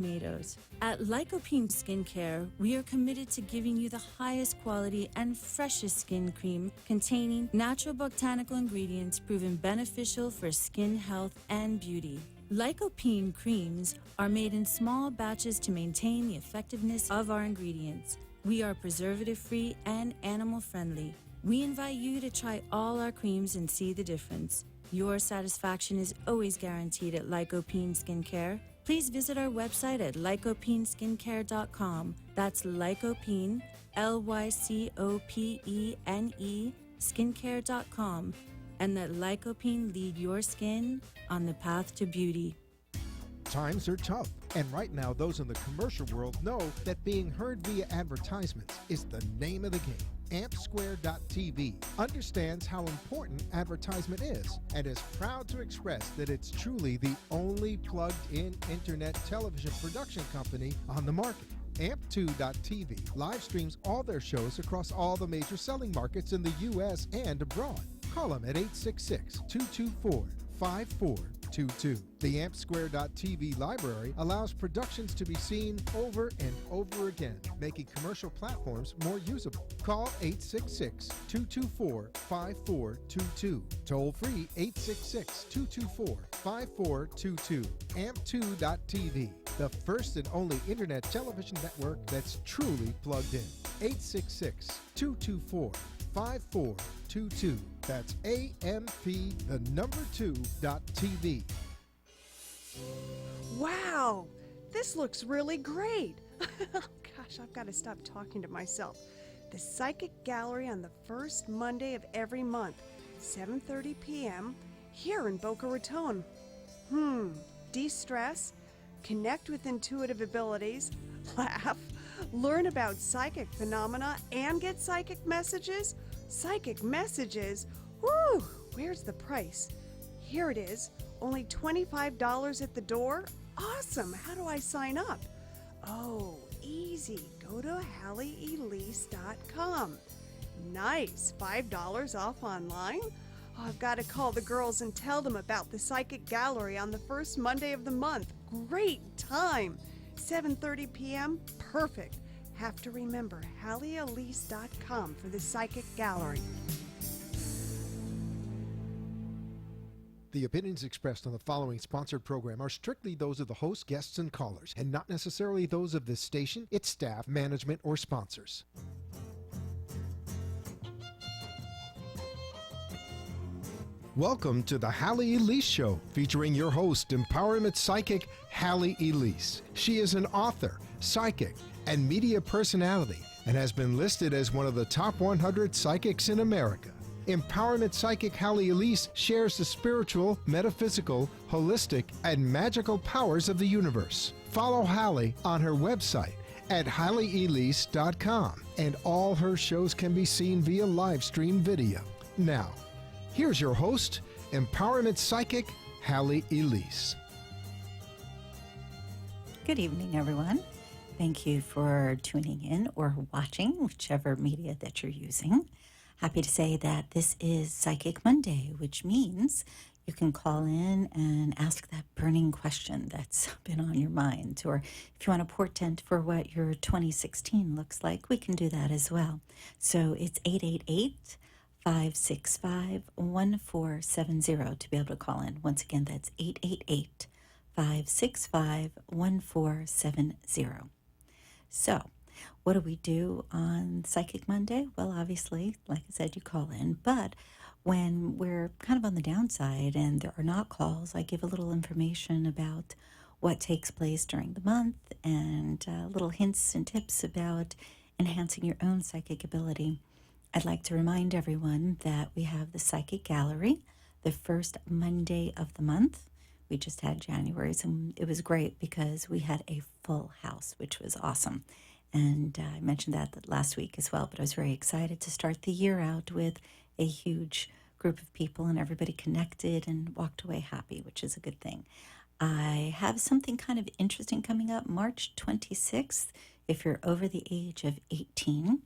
tomatoes. At Lycopene Skincare, we are committed to giving you the highest quality and freshest skin cream containing natural botanical ingredients proven beneficial for skin health and beauty. Lycopene creams are made in small batches to maintain the effectiveness of our ingredients. We are preservative-free and animal-friendly. We invite you to try all our creams and see the difference. Your satisfaction is always guaranteed at Lycopene Skincare. Please visit our website at lycopeneskincare.com. That's Lycopene, Lycopene, skincare.com. And let Lycopene lead your skin on the path to beauty. Times are tough, and right now those in the commercial world know that being heard via advertisements is the name of the game. AmpSquare.tv understands how important advertisement is and is proud to express that it's truly the only plugged-in internet television production company on the market. Amp2.tv live streams all their shows across all the major selling markets in the U.S. and abroad. Call them at 866-224-5422. The AmpSquare.tv library allows productions to be seen over and over again, making commercial platforms more usable. Call 866-224-5422. Toll free 866-224-5422. Amp2.tv, the first and only internet television network that's truly plugged in. 866-224-5422. That's AMP2.TV. Wow, this looks really great. Gosh, I've got to stop talking to myself. The Psychic Gallery on the first Monday of every month, 7:30 p.m. here in Boca Raton. De-stress, connect with intuitive abilities, laugh, learn about psychic phenomena, and get psychic messages? Psychic messages? Woo! Where's the price? Here it is. Only $25 at the door? Awesome! How do I sign up? Oh, easy. Go to HalleyElise.com. Nice. $5 off online? Oh, I've got to call the girls and tell them about the Psychic Gallery on the first Monday of the month. Great time! 7:30 p.m. Perfect. Have to remember HalleyElise.com for the Psychic Gallery. The opinions expressed on the following sponsored program are strictly those of the host, guests, and callers, and not necessarily those of this station, its staff, management, or sponsors. Welcome to the Halley Elise Show, featuring your host, empowerment psychic Halley Elise. She is an author, psychic, and media personality, and has been listed as one of the top 100 psychics in America. Empowerment psychic Halley Elise shares the spiritual, metaphysical, holistic, and magical powers of the universe. Follow Halley on her website at HalleyElise.com, and all her shows can be seen via live stream video. Now, here's your host, empowerment psychic Halley Elise. Good evening, everyone. Thank you for tuning in or watching, whichever media that you're using. Happy to say that this is Psychic Monday, which means you can call in and ask that burning question that's been on your mind. Or if you want a portent for what your 2016 looks like, we can do that as well. So it's 888-565-1470 to be able to call in. Once again, that's 888-565-1470. So, what do we do on Psychic Monday? Well, obviously, like I said, you call in. But when we're kind of on the downside and there are not calls, I give a little information about what takes place during the month and little hints and tips about enhancing your own psychic ability. I'd like to remind everyone that we have the Psychic Gallery the first Monday of the month. We just had January's, and it was great because we had a full house, which was awesome. And I mentioned that last week as well, but I was very excited to start the year out with a huge group of people and everybody connected and walked away happy, which is a good thing. I have something kind of interesting coming up March 26th. If you're over the age of 18,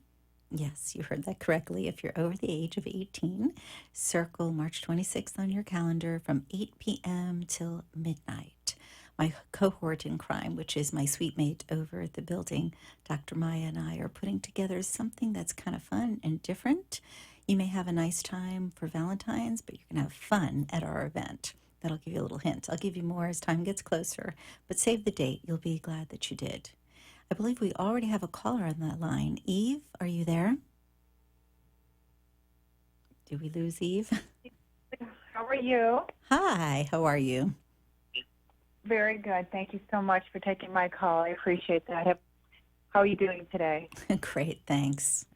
yes, you heard that correctly. If you're over the age of 18, circle March 26th on your calendar from 8 p.m. till midnight. my cohort in crime, which is my suite mate over at the building, Dr. Maya and I are putting together something that's kind of fun and different. You may have a nice time for Valentine's, but you're going to have fun at our event. That'll give you a little hint. I'll give you more as time gets closer, but save the date. You'll be glad that you did. I believe we already have a caller on that line. Eve, are you there? Did we lose Eve? How are you? Hi, how are you? Very good. Thank you so much for taking my call. I appreciate that. How are you doing today? Great, thanks.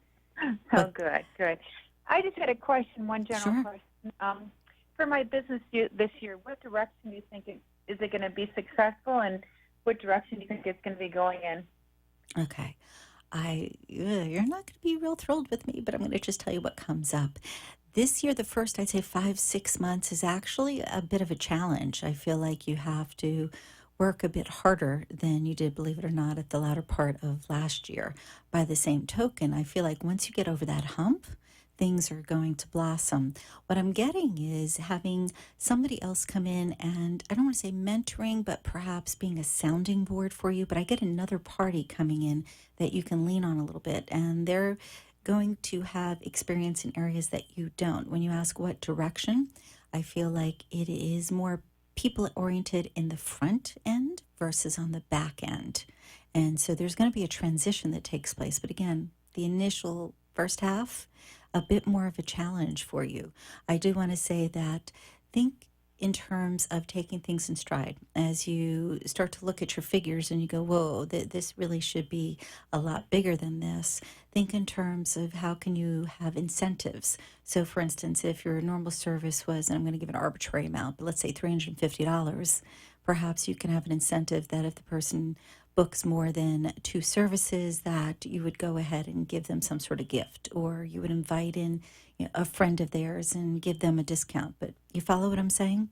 Oh, good, good. I just had a question, one general Sure. question. For my business this year, what direction do you think is it going to be successful, and what direction do you think it's going to be going in? Okay. You're not going to be real thrilled with me, but I'm going to just tell you what comes up. This year, the first, I'd say 5-6 months is actually a bit of a challenge. I feel like you have to work a bit harder than you did, believe it or not, at the latter part of last year. By the same token, I feel like once you get over that hump, things are going to blossom. What I'm getting is having somebody else come in and I don't want to say mentoring, but perhaps being a sounding board for you. But I get another party coming in that you can lean on a little bit, and they're going to have experience in areas that you don't. When you ask what direction, I feel like it is more people oriented in the front end versus on the back end. And so there's going to be a transition that takes place. But again, the initial first half, a bit more of a challenge for you. I do want to say that think in terms of taking things in stride. As you start to look at your figures and you go, whoa, this really should be a lot bigger than this. Think in terms of how can you have incentives. So for instance, if your normal service was, and I'm going to give an arbitrary amount, but let's say $350, perhaps you can have an incentive that if the person books more than 2 services, that you would go ahead and give them some sort of gift, or you would invite in a friend of theirs and give them a discount. But you follow what I'm saying?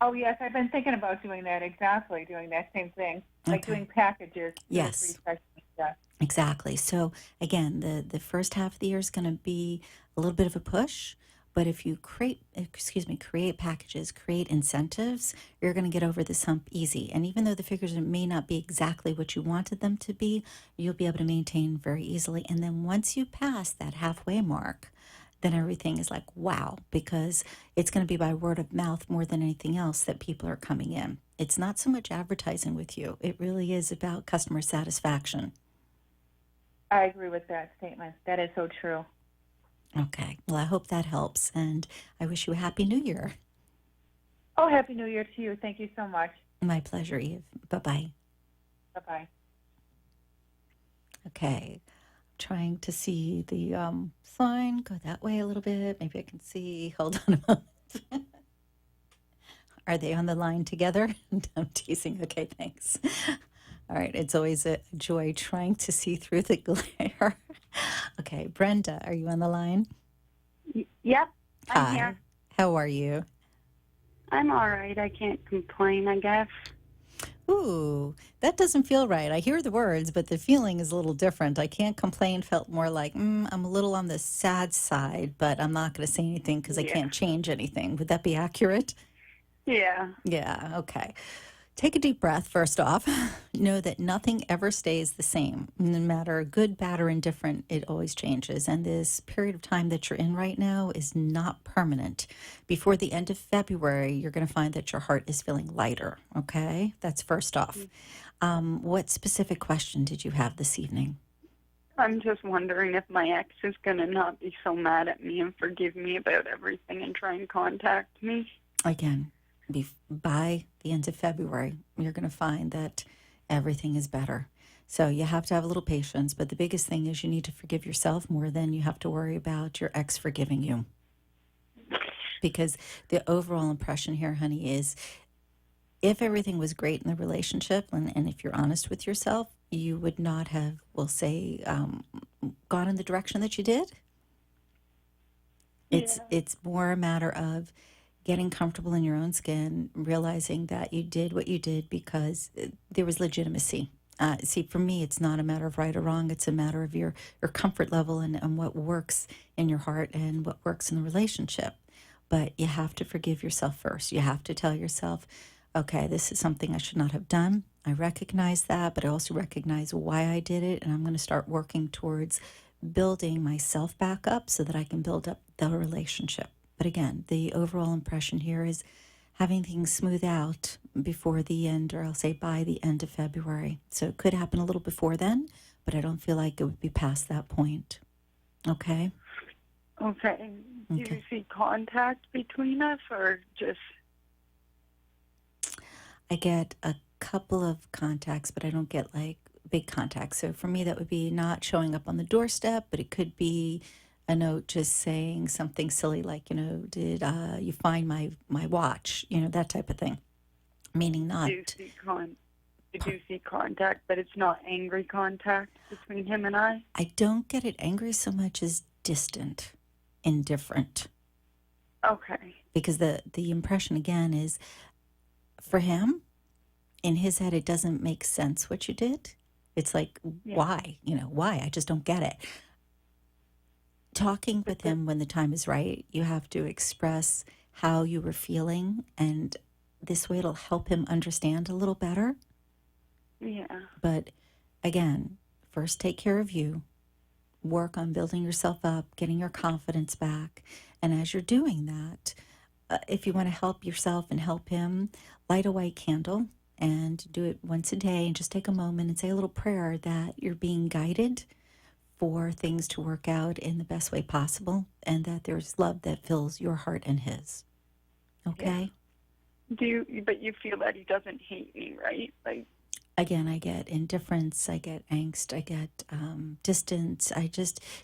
Oh, yes, I've been thinking about doing that, exactly, doing that same thing, like Okay. doing packages. Yes. Yeah. Exactly. So again, the first half of the year is going to be a little bit of a push, but if you create packages, create incentives, you're going to get over this hump easy. And even though the figures may not be exactly what you wanted them to be, you'll be able to maintain very easily. And then once you pass that halfway mark, then everything is like, wow, because it's going to be by word of mouth more than anything else that people are coming in. It's not so much advertising with you. It really is about customer satisfaction. I agree with that statement. That is so true. Okay. Well, I hope that helps. And I wish you a Happy New Year. Oh, Happy New Year to you. Thank you so much. My pleasure, Eve. Bye-bye. Bye-bye. Okay. Trying to see the sign. Go that way a little bit. Maybe I can see. Hold on a moment. Are they on the line together? I'm teasing. Okay, thanks. All right. It's always a joy trying to see through the glare. Okay. Brenda, are you on the line? Yep, I'm Hi. here. How are you? I'm all right. I can't complain, I guess. Ooh, that doesn't feel right. I hear the words, but the feeling is a little different. I can't complain felt more like, I'm a little on the sad side, but I'm not going to say anything because I Yeah. can't change anything. Would that be accurate? Yeah. Yeah, okay. Take a deep breath first off. Know that nothing ever stays the same. No matter good, bad, or indifferent, it always changes. And this period of time that you're in right now is not permanent. Before the end of February, you're going to find that your heart is feeling lighter, okay? That's first off. What specific question did you have this evening? I'm just wondering if my ex is going to not be so mad at me and forgive me about everything and try and contact me. Again, by the end of February, you're going to find that everything is better. So you have to have a little patience. But the biggest thing is you need to forgive yourself more than you have to worry about your ex forgiving you. Because the overall impression here, honey, is if everything was great in the relationship, and if you're honest with yourself, you would not have, we'll say, gone in the direction that you did. It's more a matter of getting comfortable in your own skin, realizing that you did what you did because there was legitimacy. See, for me, it's not a matter of right or wrong. It's a matter of your comfort level and what works in your heart and what works in the relationship. But you have to forgive yourself first. You have to tell yourself, okay, this is something I should not have done. I recognize that, but I also recognize why I did it. And I'm going to start working towards building myself back up so that I can build up the relationship. But again, the overall impression here is having things smooth out before the end, or I'll say by the end of February. So it could happen a little before then, but I don't feel like it would be past that point. Okay? Okay. Do you Okay. see contact between us, or just... I get a couple of contacts, but I don't get like big contacts. So for me, that would be not showing up on the doorstep, but it could be a note just saying something silly like, did you find my watch? That type of thing. Meaning not. Do you see contact, but it's not angry contact between him and I? I don't get it angry so much as distant, indifferent. Okay. Because the impression again is for him, in his head, it doesn't make sense what you did. It's like, why? Why? I just don't get it. Talking with him when the time is right, you have to express how you were feeling, and this way it'll help him understand a little better. Yeah. But again, first take care of you, work on building yourself up, getting your confidence back. And as you're doing that, if you want to help yourself and help him, light a white candle and do it once a day, and just take a moment and say a little prayer that you're being guided for things to work out in the best way possible, and that there's love that fills your heart and his. Okay? Yeah. But you feel that he doesn't hate me, right? Like, again, I get indifference, I get angst, I get distance.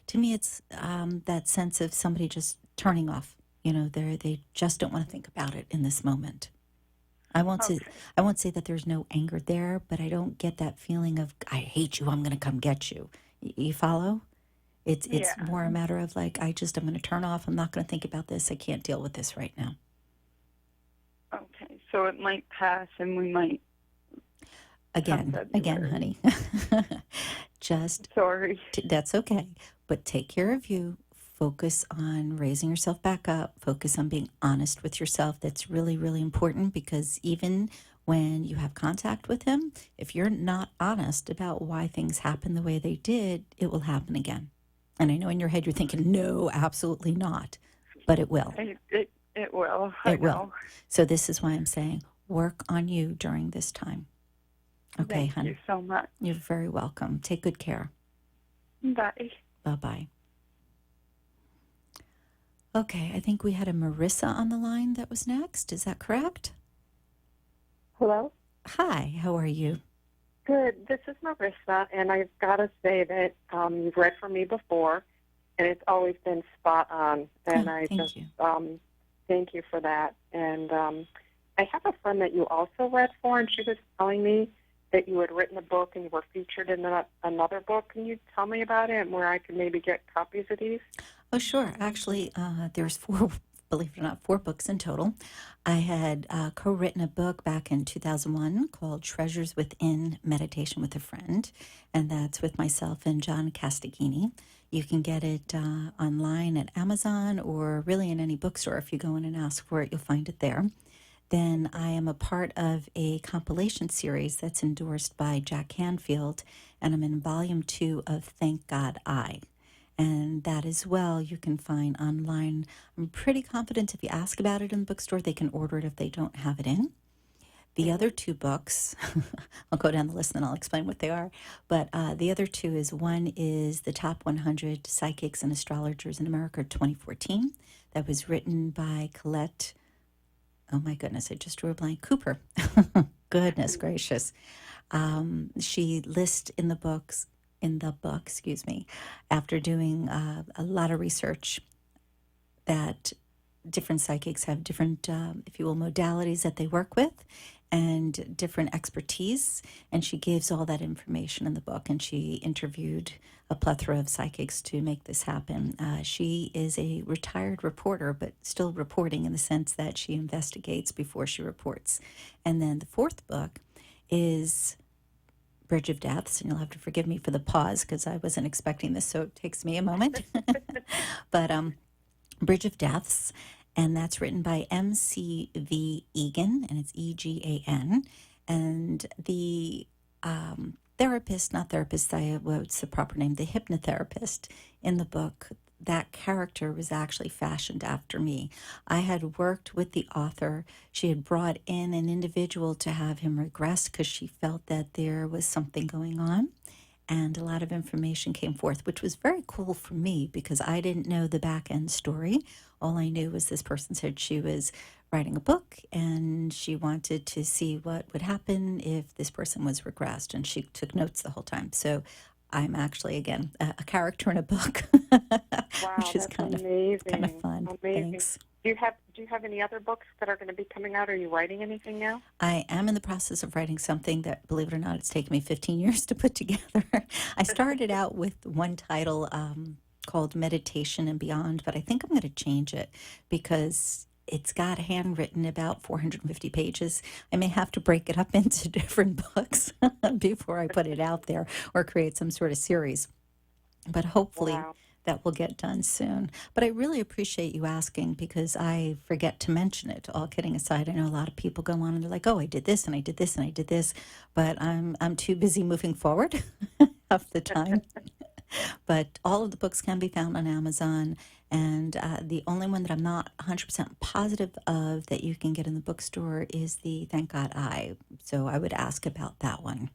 To me, it's that sense of somebody just turning off. They just don't want to think about it in this moment. I won't say that there's no anger there, but I don't get that feeling of I hate you, I'm going to come get you. You follow? It's more a matter of like I'm going to turn off. I'm not going to think about this. I can't deal with this right now. Okay, so it might pass, and we might. Again, honey. Just sorry. That's okay. But take care of you. Focus on raising yourself back up. Focus on being honest with yourself. That's really, really important, because even when you have contact with him, if you're not honest about why things happen the way they did, it will happen again. And I know in your head you're thinking, no, absolutely not. But it will. It will. It will. So this is why I'm saying work on you during this time. Okay, honey. Thank you so much. You're very welcome. Take good care. Bye. Bye-bye. Okay, I think we had a Marissa on the line that was next. Is that correct? Hello? Hi, how are you? Good. This is Marissa, and I've got to say that you've read for me before, and it's always been spot on. And thank you. Thank you for that. And I have a friend that you also read for, and she was telling me that you had written a book and you were featured in another book. Can you tell me about it and where I could maybe get copies of these? Oh, sure. Actually, there's four, believe it or not, 4 books in total. I had co-written a book back in 2001 called Treasures Within, Meditation with a Friend, and that's with myself and John Castighini. You can get it online at Amazon or really in any bookstore. If you go in and ask for it, you'll find it there. Then I am a part of a compilation series that's endorsed by Jack Canfield, and I'm in volume 2 of Thank God I. And that as well you can find online. I'm pretty confident if you ask about it in the bookstore, they can order it if they don't have it in. The other 2 books, I'll go down the list and then I'll explain what they are. But the other 2 is, one is the Top 100 Psychics and Astrologers in America 2014. That was written by Colette, oh my goodness, I just drew a blank, Cooper. Goodness gracious. She lists in the book, after doing a lot of research, that different psychics have different, if you will, modalities that they work with and different expertise. And she gives all that information in the book, and she interviewed a plethora of psychics to make this happen. She is a retired reporter, but still reporting in the sense that she investigates before she reports. And then the 4th book is Bridge of Deaths, and you'll have to forgive me for the pause because I wasn't expecting this, so it takes me a moment. But Bridge of Deaths, and that's written by M.C.V. Egan, and it's E-G-A-N. And the therapist, not therapist, what's the proper name? The hypnotherapist in the book, that character was actually fashioned after me. I had worked with the author. She had brought in an individual to have him regress because she felt that there was something going on. And a lot of information came forth, which was very cool for me because I didn't know the back end story. All I knew was this person said she was writing a book and she wanted to see what would happen if this person was regressed. And she took notes the whole time. So I'm actually, again, a character in a book, Wow, which is that's kind amazing. of fun. Amazing. Thanks. Do you have any other books that are going to be coming out? Are you writing anything now? I am in the process of writing something that, believe it or not, it's taken me 15 years to put together. I started out with one title called Meditation and Beyond, but I think I'm going to change it because it's got handwritten about 450 pages. I may have to break it up into different books before I put it out there or create some sort of series. But hopefully Wow. that will get done soon. But I really appreciate you asking because I forget to mention it. All kidding aside, I know a lot of people go on and they're like, "Oh, I did this and I did this and I did this," but I'm too busy moving forward half the time. But all of the books can be found on Amazon, and the only one that I'm not 100% positive of that you can get in the bookstore is the Thank God I. So I would ask about that one.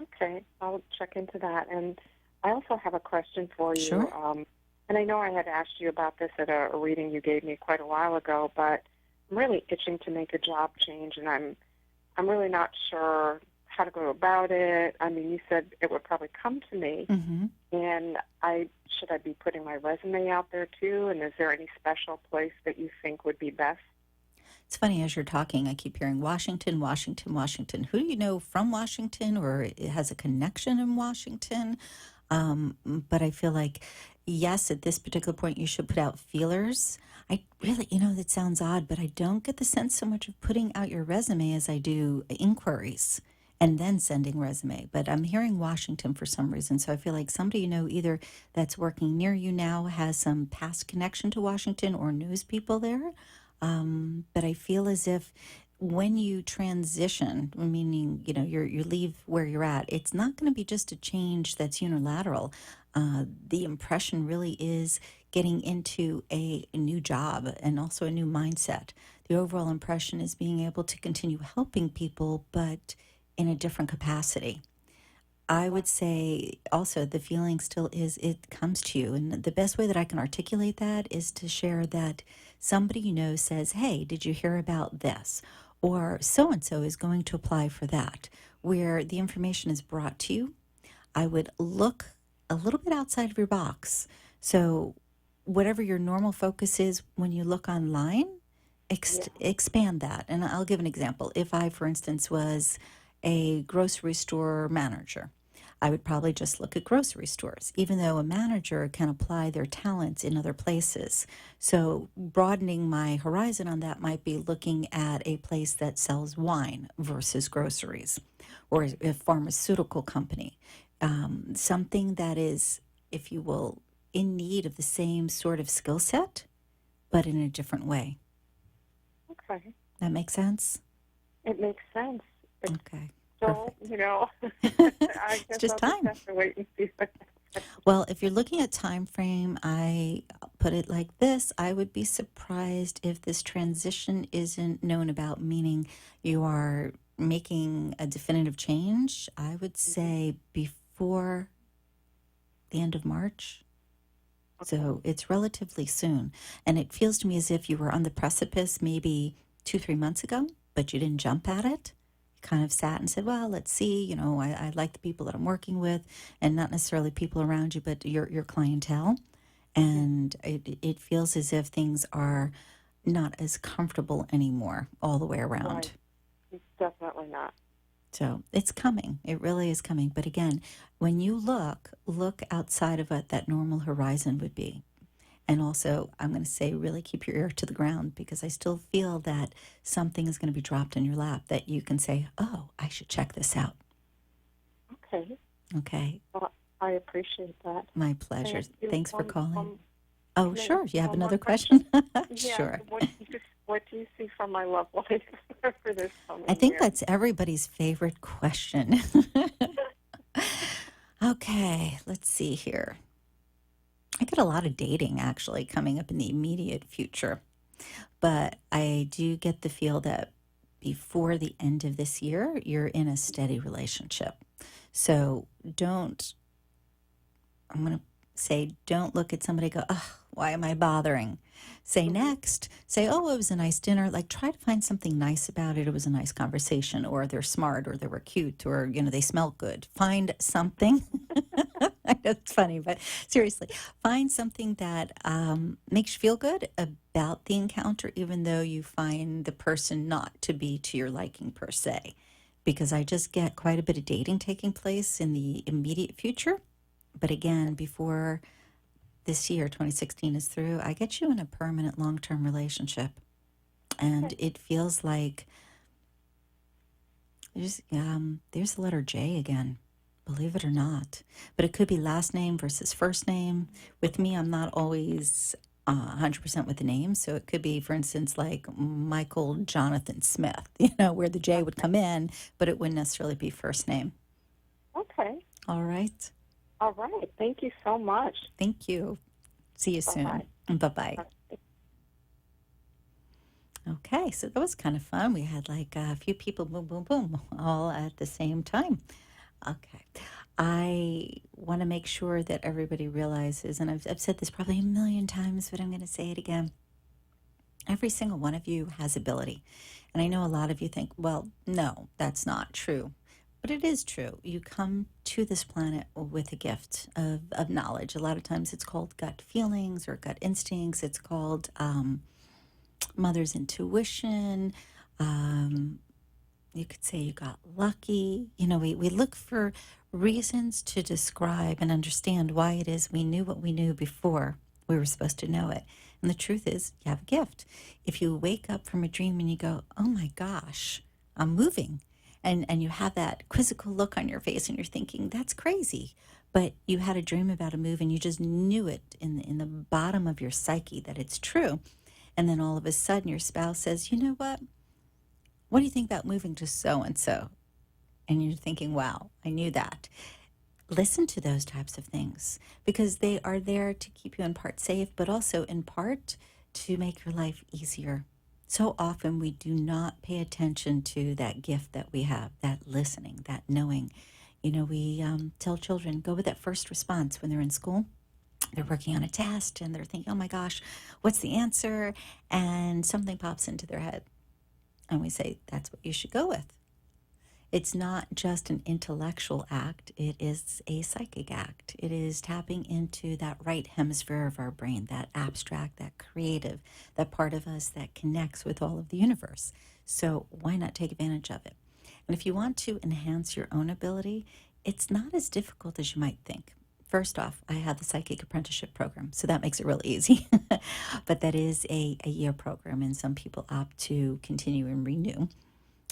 Okay, I'll check into that. And I also have a question for you. Sure. And I know I had asked you about this at a reading you gave me quite a while ago, but I'm really itching to make a job change, and I'm really not sure how to go about it. I mean, you said it would probably come to me, Mm-hmm. and should I be putting my resume out there too? And is there any special place that you think would be best? It's funny, as you're talking, I keep hearing Washington, Washington, Washington. Who do you know from Washington or it has a connection in Washington? But I feel like, yes, at this particular point, you should put out feelers. I really, that sounds odd, but I don't get the sense so much of putting out your resume as I do inquiries and then sending resume. But I'm hearing Washington for some reason. So I feel like somebody either that's working near you now has some past connection to Washington or knows people there. But I feel as if when you transition, meaning, you leave where you're at, it's not going to be just a change that's unilateral. The impression really is getting into a new job and also a new mindset. The overall impression is being able to continue helping people, but in a different capacity. I would say also the feeling still is it comes to you. And the best way that I can articulate that is to share that somebody says, "Hey, did you hear about this?" Or so-and-so is going to apply for that, where the information is brought to you. I would look a little bit outside of your box. So whatever your normal focus is when you look online, expand that. And I'll give an example. If I, for instance, was a grocery store manager, I would probably just look at grocery stores, even though a manager can apply their talents in other places. So broadening my horizon on that might be looking at a place that sells wine versus groceries, or a pharmaceutical company, something that is, if you will, in need of the same sort of skill set, but in a different way. Okay. That makes sense? It makes sense. Okay. So, I guess just I'll time. just have to wait and see. Well, if you're looking at time frame, I put it like this. I would be surprised if this transition isn't known about, meaning you are making a definitive change. I would say before the end of March. So it's relatively soon. And it feels to me as if you were on the precipice maybe 2-3 months ago, but you didn't jump at it. You kind of sat and said, well, let's see, I like the people that I'm working with, and not necessarily people around you, but your clientele. And it feels as if things are not as comfortable anymore all the way around. Right. Definitely not. So it's coming. It really is coming. But again, when you look outside of what that normal horizon would be. And also, I'm going to say, really keep your ear to the ground, because I still feel that something is going to be dropped in your lap that you can say, oh, I should check this out. Okay. Okay. Well, I appreciate that. My pleasure. Thanks for calling. Oh, Can I sure. ask You have one more another question? Yeah. Sure. What do you see from my love life for this coming I think year? that's everybody's favorite question. Okay, let's see here. I get a lot of dating actually coming up in the immediate future, but I do get the feel that before the end of this year, you're in a steady relationship. So don't, I'm going to say, don't look at somebody and go, oh, why am I bothering? Say next, say, oh, it was a nice dinner. Like try to find something nice about it. It was a nice conversation, or they're smart, or they were cute, or, they smell good. Find something. I know it's funny, but seriously, find something that makes you feel good about the encounter, even though you find the person not to be to your liking per se. Because I just get quite a bit of dating taking place in the immediate future. But again, before this year, 2016 is through, I get you in a permanent long-term relationship. And it feels like there's the letter J again, believe it or not. But it could be last name versus first name. With me, I'm not always 100% with the name. So it could be, for instance, like Michael Jonathan Smith, where the J would come in, but it wouldn't necessarily be first name. Okay. All right. All right. Thank you so much. Thank you. See you soon. Bye-bye. Okay, so that was kind of fun. We had like a few people, boom, boom, boom, all at the same time. Okay. I want to make sure that everybody realizes, and I've said this probably a million times, but I'm going to say it again. Every single one of you has ability. And I know a lot of you think, well, no, that's not true. But it is true. You come to this planet with a gift of knowledge. A lot of times it's called gut feelings or gut instincts. It's called mother's intuition. You could say you got lucky. We look for reasons to describe and understand why it is we knew what we knew before we were supposed to know it. And the truth is, you have a gift. If you wake up from a dream and you go, oh my gosh, I'm moving. And you have that quizzical look on your face and you're thinking, that's crazy. But you had a dream about a move and you just knew it in the bottom of your psyche that it's true. And then all of a sudden your spouse says, you know what? What do you think about moving to so-and-so? And you're thinking, wow, I knew that. Listen to those types of things because they are there to keep you in part safe, but also in part to make your life easier. So often we do not pay attention to that gift that we have, that listening, that knowing. We tell children, go with that first response when they're in school. They're working on a test and they're thinking, oh my gosh, what's the answer? And something pops into their head. And we say, that's what you should go with. It's not just an intellectual act. It is a psychic act. It is tapping into that right hemisphere of our brain, that abstract, that creative, that part of us that connects with all of the universe. So why not take advantage of it? And if you want to enhance your own ability, it's not as difficult as you might think. First off, I have the Psychic Apprenticeship Program, so that makes it really easy. But that is a year program, and some people opt to continue and renew.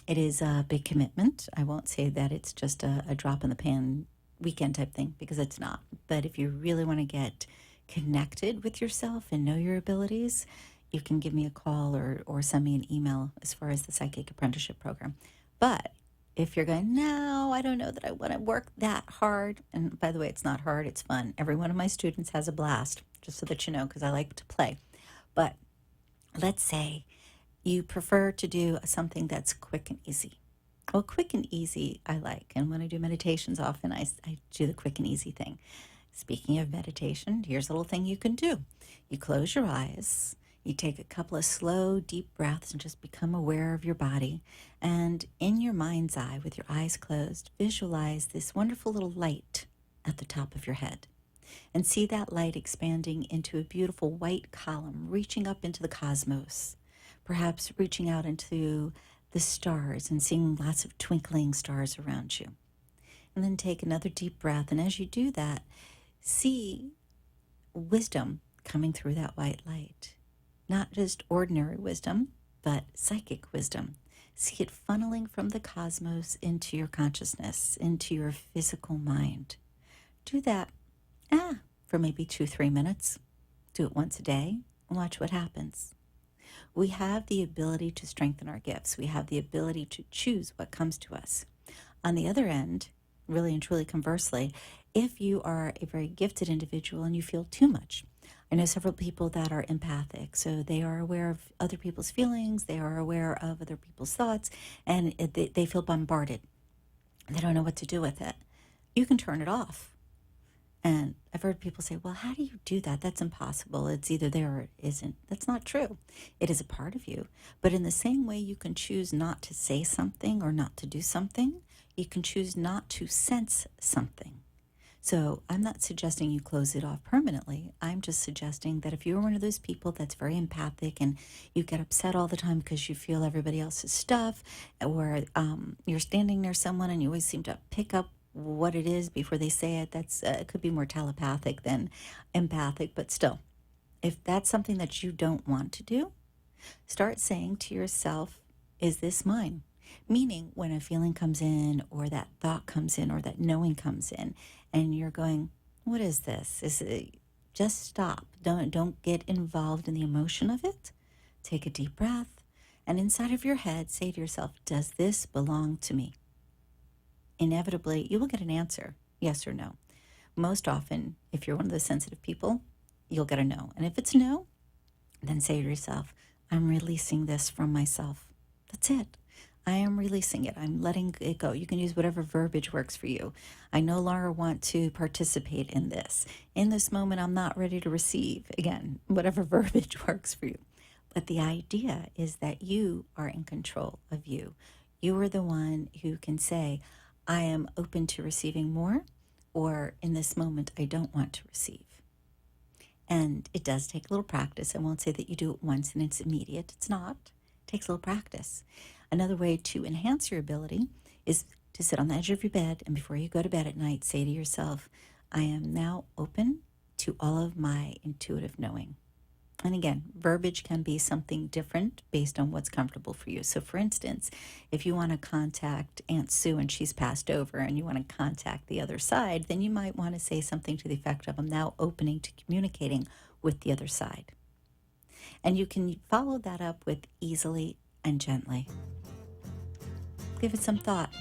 It is a big commitment. I won't say that it's just a drop in the pan weekend type thing, because it's not. But if you really want to get connected with yourself and know your abilities, you can give me a call or send me an email as far as the Psychic Apprenticeship Program. But if you're going, no, I don't know that I want to work that hard. And by the way, it's not hard. It's fun. Every one of my students has a blast, just so that you know, because I like to play. But let's say you prefer to do something that's quick and easy. Well, quick and easy I like. And when I do meditations, often I do the quick and easy thing. Speaking of meditation, here's a little thing you can do. You close your eyes. You take a couple of slow, deep breaths and just become aware of your body. And in your mind's eye, with your eyes closed, visualize this wonderful little light at the top of your head. And see that light expanding into a beautiful white column, reaching up into the cosmos, perhaps reaching out into the stars and seeing lots of twinkling stars around you. And then take another deep breath. And as you do that, see wisdom coming through that white light. Not just ordinary wisdom, but psychic wisdom. See it funneling from the cosmos into your consciousness, into your physical mind. Do that for maybe 2-3 minutes. Do it once a day and watch what happens. We have the ability to strengthen our gifts. We have the ability to choose what comes to us. On the other end, really and truly conversely, if you are a very gifted individual and you feel too much, I know several people that are empathic, so they are aware of other people's feelings, they are aware of other people's thoughts, and they feel bombarded. They don't know what to do with it. You can turn it off. And I've heard people say, well, how do you do that? That's impossible. It's either there or it isn't. That's not true. It is a part of you. But in the same way you can choose not to say something or not to do something, you can choose not to sense something. So I'm not suggesting you close it off permanently. I'm just suggesting that if you're one of those people that's very empathic and you get upset all the time because you feel everybody else's stuff, or you're standing near someone and you always seem to pick up what it is before they say it, that's it could be more telepathic than empathic, but still, if that's something that you don't want to do, start saying to yourself, is this mine? Meaning when a feeling comes in or that thought comes in or that knowing comes in and you're going, what is this? Just stop. Don't get involved in the emotion of it. Take a deep breath and inside of your head say to yourself, does this belong to me? Inevitably, you will get an answer, yes or no. Most often, if you're one of those sensitive people, you'll get a no. And if it's no, then say to yourself, I'm releasing this from myself. That's it. I am releasing it. I'm letting it go. You can use whatever verbiage works for you. I no longer want to participate in this. In this moment, I'm not ready to receive. Again, whatever verbiage works for you. But the idea is that you are in control of you. You are the one who can say, I am open to receiving more, or in this moment, I don't want to receive. And it does take a little practice. I won't say that you do it once and it's immediate. It's not. It takes a little practice. Another way to enhance your ability is to sit on the edge of your bed, and before you go to bed at night, say to yourself, I am now open to all of my intuitive knowing. And again, verbiage can be something different based on what's comfortable for you. So for instance, if you want to contact Aunt Sue and she's passed over and you want to contact the other side, then you might want to say something to the effect of, I'm now opening to communicating with the other side. And you can follow that up with easily and gently. Give it some thought.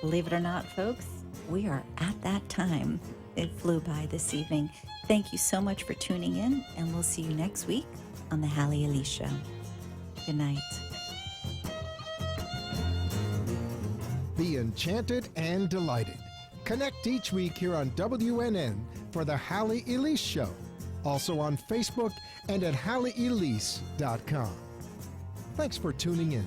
Believe it or not, folks, we are at that time. It flew by this evening. Thank you so much for tuning in, and we'll see you next week on the Halley Elise Show. Good night. Be enchanted and delighted. Connect each week here on WNN for the Halley Elise Show. Also on Facebook and at HalleyElise.com. Thanks for tuning in.